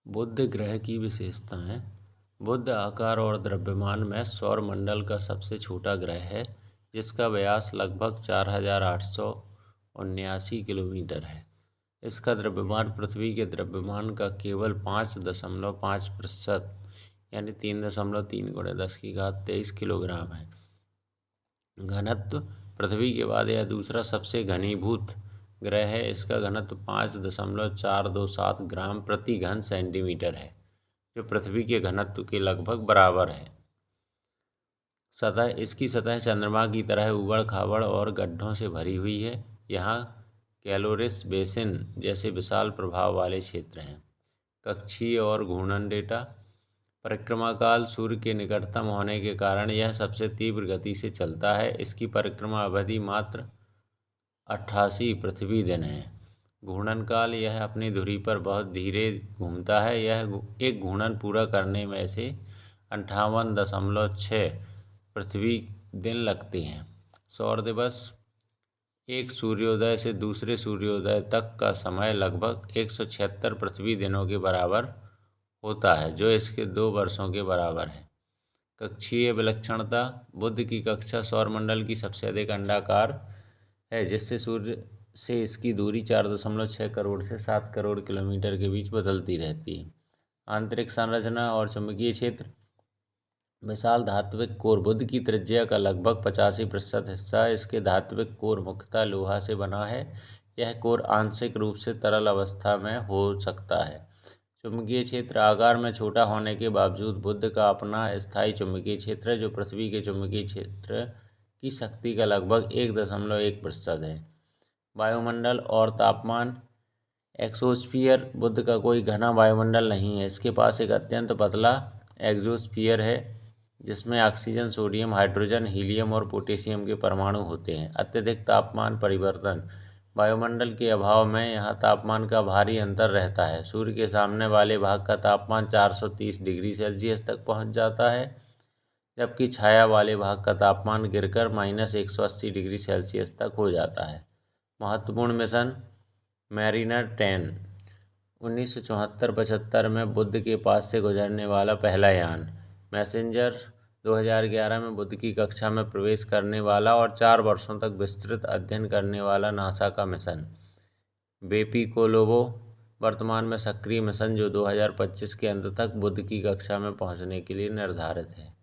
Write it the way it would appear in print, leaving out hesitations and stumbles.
बुध ग्रह की विशेषताएं। बुध आकार और द्रव्यमान में सौरमंडल का सबसे छोटा ग्रह है, जिसका व्यास लगभग 4879 किलोमीटर है। इसका द्रव्यमान पृथ्वी के द्रव्यमान का केवल 5.5% यानी 3.3 × 10⁻23 किलोग्राम है। घनत्व। पृथ्वी के बाद यह दूसरा सबसे घनीभूत ग्रह है। इसका घनत्व 5.427 ग्राम प्रति घन सेंटीमीटर है, जो पृथ्वी के घनत्व के लगभग बराबर है। सतह। इसकी सतह चंद्रमा की तरह उबड़ खाबड़ और गड्ढों से भरी हुई है। यहाँ कैलोरिस बेसिन जैसे विशाल प्रभाव वाले क्षेत्र हैं। कक्षीय और घूर्णन डेटा। परिक्रमा काल। सूर्य के निकटतम होने के कारण यह सबसे तीव्र गति से चलता है। इसकी परिक्रमा अवधि मात्र 88 पृथ्वी दिन है। घूर्णन काल। यह अपनी धुरी पर बहुत धीरे घूमता है। यह एक घूर्णन पूरा करने में से 58.6 पृथ्वी दिन लगते हैं। सौर दिवस। एक सूर्योदय से दूसरे सूर्योदय तक का समय लगभग 176 पृथ्वी दिनों के बराबर होता है, जो इसके 2 वर्षों के बराबर है। कक्षीय विलक्षणता। बुध की कक्षा सौरमंडल की सबसे अधिक अंडाकार है, जिससे सूर्य से इसकी दूरी 4.6 करोड़ से 7 करोड़ किलोमीटर के बीच बदलती रहती है। आंतरिक संरचना और चुंबकीय क्षेत्र। विशाल धात्विक कोर। बुध की त्रिज्या का लगभग 85% हिस्सा इसके धात्विक कोर मुख्यतः लोहा से बना है। यह कोर आंशिक रूप से तरल अवस्था में हो सकता है। चुंबकीय क्षेत्र। आकार में छोटा होने के बावजूद बुध का अपना स्थायी चुंबकीय क्षेत्र है, जो पृथ्वी के चुंबकीय क्षेत्र की शक्ति का लगभग 1.1% है। वायुमंडल और तापमान। एक्सोस्फीयर। बुध का कोई घना वायुमंडल नहीं है। इसके पास एक अत्यंत पतला एक्सोस्फीयर है, जिसमें ऑक्सीजन, सोडियम, हाइड्रोजन, हीलियम और पोटेशियम के परमाणु होते हैं। अत्यधिक तापमान परिवर्तन। वायुमंडल के अभाव में यहाँ तापमान का भारी अंतर रहता है। सूर्य के सामने वाले भाग का तापमान 430 डिग्री सेल्सियस तक पहुँच जाता है, जबकि छाया वाले भाग का तापमान गिरकर -180 डिग्री सेल्सियस तक हो जाता है। महत्वपूर्ण मिशन। मैरिनर 10 1974-75 में बुध के पास से गुजरने वाला पहला यान। मैसेंजर 2011 में बुध की कक्षा में प्रवेश करने वाला और 4 वर्षों तक विस्तृत अध्ययन करने वाला नासा का मिशन। बेपीकोलोबो वर्तमान में सक्रिय मिशन, जो 2025 के अंत तक बुध की कक्षा में पहुंचने के लिए निर्धारित है।